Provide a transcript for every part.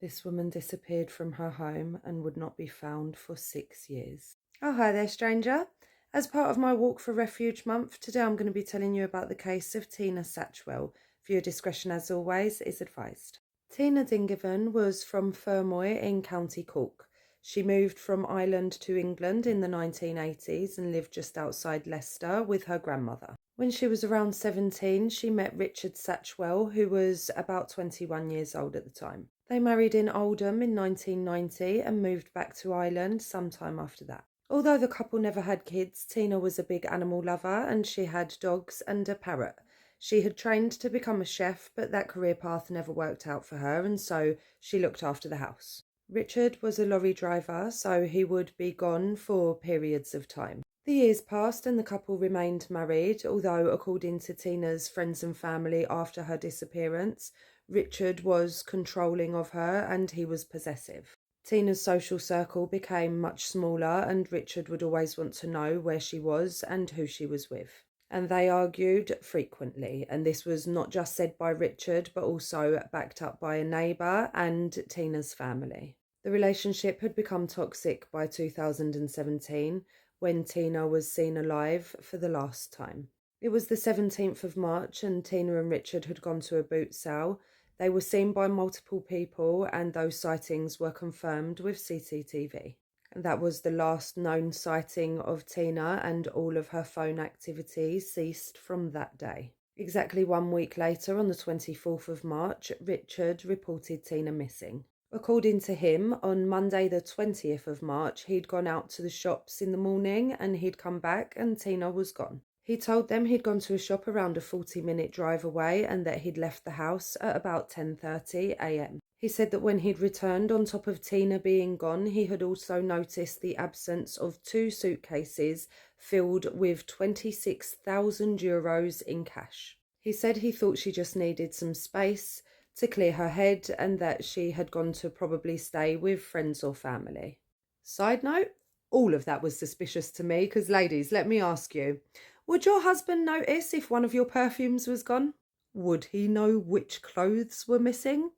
This woman disappeared from her home and would not be found for 6 years. Oh, hi there, stranger. As part of my Walk for Refuge month, today I'm going to be telling you about the case of Tina Satchwell. Viewer discretion, as always, is advised. Tina Dingivan was from Fermoy in County Cork. She moved from Ireland to England in the 1980s and lived just outside Leicester with her grandmother. When she was around 17, she met Richard Satchwell, who was about 21 years old at the time. They married in Oldham in 1990 and moved back to Ireland sometime after that. Although the couple never had kids, Tina was a big animal lover and she had dogs and a parrot. She had trained to become a chef, but that career path never worked out for her, and so she looked after the house. Richard was a lorry driver, so he would be gone for periods of time. The years passed and the couple remained married, although according to Tina's friends and family after her disappearance, Richard was controlling of her and he was possessive. Tina's social circle became much smaller and Richard would always want to know where she was and who she was with. And they argued frequently, and this was not just said by Richard but also backed up by a neighbour and Tina's family. The relationship had become toxic by 2017 when Tina was seen alive for the last time. It was the 17th of March and Tina and Richard had gone to a boot sale. They were seen by multiple people and those sightings were confirmed with CCTV. That was the last known sighting of Tina and all of her phone activity ceased from that day. Exactly 1 week later, on the 24th of March, Richard reported Tina missing. According to him, on Monday the 20th of March, he'd gone out to the shops in the morning and he'd come back and Tina was gone. He told them he'd gone to a shop around a 40-minute drive away and that he'd left the house at about 10:30 a.m. He said that when he'd returned, on top of Tina being gone, he had also noticed the absence of 2 suitcases filled with €26,000 in cash. He said he thought she just needed some space to clear her head and that she had gone to probably stay with friends or family. Side note, all of that was suspicious to me because, ladies, let me ask you, would your husband notice if one of your perfumes was gone? Would he know which clothes were missing?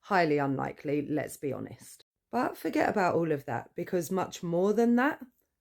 Highly unlikely, let's be honest. But forget about all of that, because much more than that,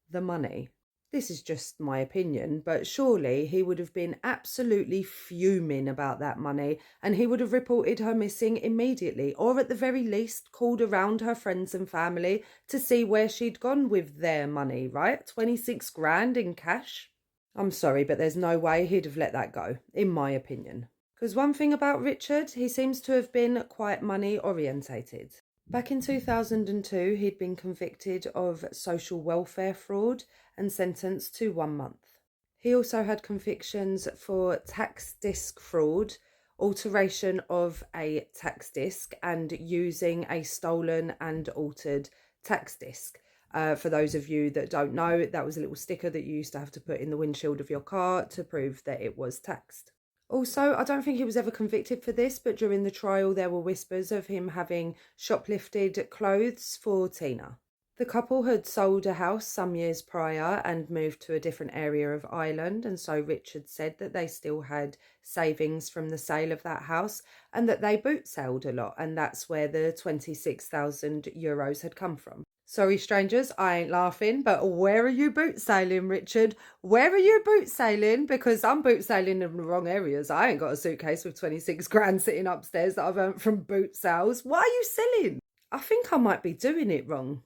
the money. This is just my opinion, but surely he would have been absolutely fuming about that money and he would have reported her missing immediately, or at the very least called around her friends and family to see where she'd gone with their money, right? 26 grand in cash. I'm sorry, but there's no way he'd have let that go, in my opinion. Because one thing about Richard, he seems to have been quite money orientated. Back in 2002, he'd been convicted of social welfare fraud and sentenced to 1 month. He also had convictions for tax disc fraud, alteration of a tax disc, and using a stolen and altered tax disc. For those of you that don't know, that was a little sticker that you used to have to put in the windshield of your car to prove that it was taxed. Also, I don't think he was ever convicted for this, but during the trial there were whispers of him having shoplifted clothes for Tina. The couple had sold a house some years prior and moved to a different area of Ireland, and so Richard said that they still had savings from the sale of that house and that they boot sailed a lot, and that's where the €26,000 had come from. Sorry, strangers, I ain't laughing, but where are you boot sailing, Richard? Where are you boot sailing? Because I'm boot sailing in the wrong areas. I ain't got a suitcase with 26 grand sitting upstairs that I've earned from boot sales. Why are you selling? I think I might be doing it wrong.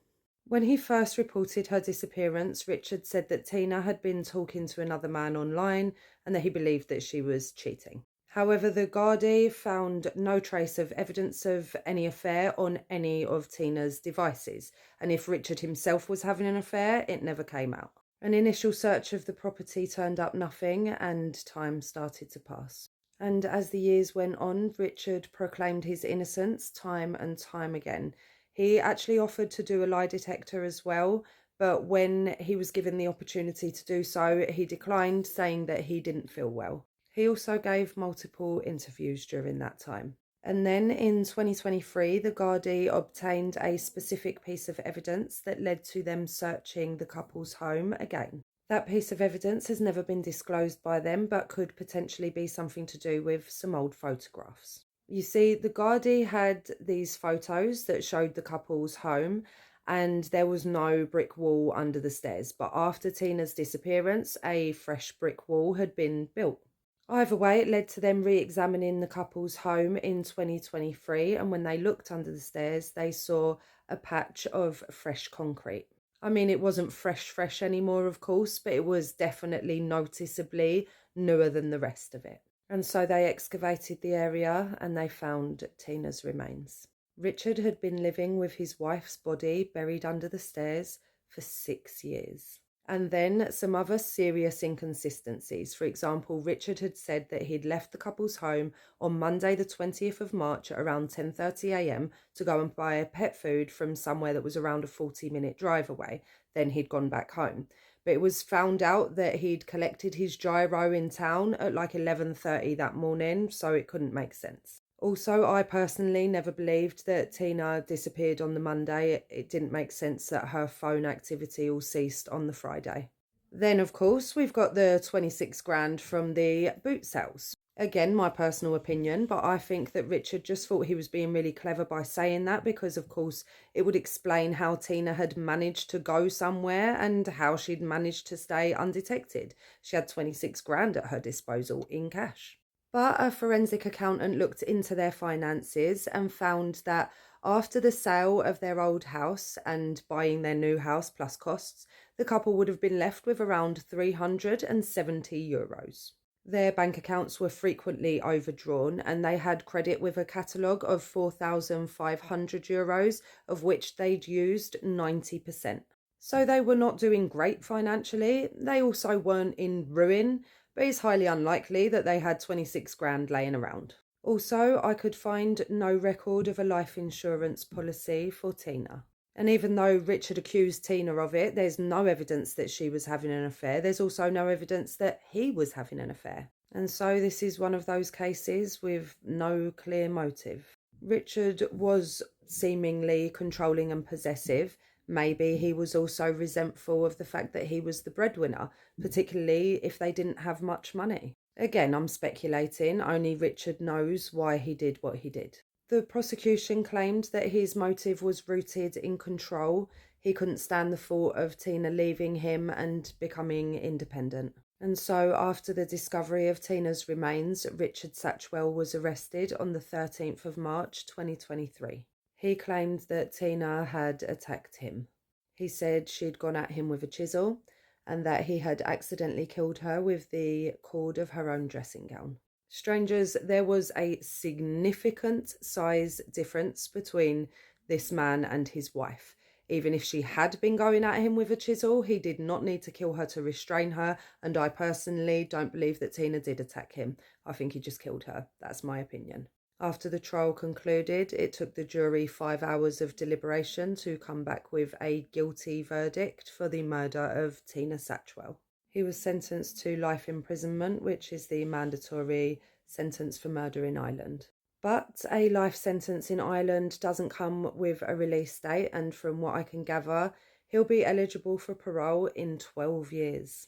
When he first reported her disappearance, Richard said that Tina had been talking to another man online and that he believed that she was cheating. However, the Gardaí found no trace of evidence of any affair on any of Tina's devices, and if Richard himself was having an affair, it never came out. An initial search of the property turned up nothing, and time started to pass. And as the years went on, Richard proclaimed his innocence time and time again. He actually offered to do a lie detector as well, but when he was given the opportunity to do so, he declined, saying that he didn't feel well. He also gave multiple interviews during that time. And then in 2023, the Gardaí obtained a specific piece of evidence that led to them searching the couple's home again. That piece of evidence has never been disclosed by them, but could potentially be something to do with some old photographs. You see, the Gardaí had these photos that showed the couple's home, and there was no brick wall under the stairs. But after Tina's disappearance, a fresh brick wall had been built. Either way, it led to them re-examining the couple's home in 2023, and when they looked under the stairs, they saw a patch of fresh concrete. I mean, it wasn't fresh anymore, of course, but it was definitely noticeably newer than the rest of it. And so they excavated the area and they found Tina's remains. Richard had been living with his wife's body buried under the stairs for 6 years. And then some other serious inconsistencies. For example, Richard had said that he'd left the couple's home on Monday the 20th of March at around 10:30 a.m. to go and buy pet food from somewhere that was around a 40-minute drive away. Then he'd gone back home. But it was found out that he'd collected his gyro in town at like 11:30 that morning, so it couldn't make sense. Also, I personally never believed that Tina disappeared on the Monday. It didn't make sense that her phone activity all ceased on the Friday. Then, of course, we've got the 26 grand from the boot sales. Again, my personal opinion, but I think that Richard just thought he was being really clever by saying that because, of course, it would explain how Tina had managed to go somewhere and how she'd managed to stay undetected. She had 26 grand at her disposal in cash. But a forensic accountant looked into their finances and found that after the sale of their old house and buying their new house plus costs, the couple would have been left with around €370. Their bank accounts were frequently overdrawn and they had credit with a catalogue of €4,500, of which they'd used 90%. So they were not doing great financially. They also weren't in ruin, but it's highly unlikely that they had 26 grand laying around. Also, I could find no record of a life insurance policy for Tina. And even though Richard accused Tina of it, there's no evidence that she was having an affair. There's also no evidence that he was having an affair. And so this is one of those cases with no clear motive. Richard was seemingly controlling and possessive. Maybe he was also resentful of the fact that he was the breadwinner, particularly if they didn't have much money. Again, I'm speculating, only Richard knows why he did what he did. The prosecution claimed that his motive was rooted in control. He couldn't stand the thought of Tina leaving him and becoming independent. And so after the discovery of Tina's remains, Richard Satchwell was arrested on the 13th of March 2023. He claimed that Tina had attacked him. He said she'd gone at him with a chisel and that he had accidentally killed her with the cord of her own dressing gown. Strangers, there was a significant size difference between this man and his wife. Even if she had been going at him with a chisel, he did not need to kill her to restrain her, and I personally don't believe that Tina did attack him. I think he just killed her. That's my opinion. After the trial concluded, it took the jury 5 hours of deliberation to come back with a guilty verdict for the murder of Tina Satchwell. He was sentenced to life imprisonment, which is the mandatory sentence for murder in Ireland. But a life sentence in Ireland doesn't come with a release date, and from what I can gather, he'll be eligible for parole in 12 years.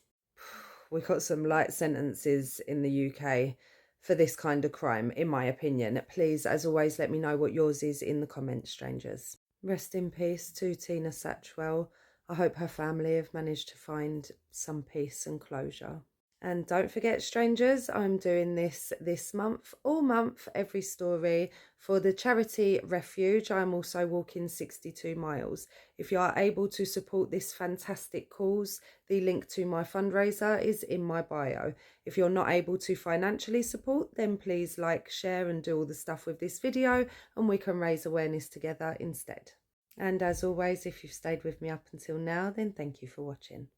We got some light sentences in the UK for this kind of crime, in my opinion. Please, as always, let me know what yours is in the comments, strangers. Rest in peace to Tina Satchwell. I hope her family have managed to find some peace and closure. And don't forget, strangers, I'm doing this month, all month, every story for the charity Refuge. I'm also walking 62 miles. If you are able to support this fantastic cause, the link to my fundraiser is in my bio. If you're not able to financially support, then please like, share and do all the stuff with this video and we can raise awareness together instead. And as always, if you've stayed with me up until now, then thank you for watching.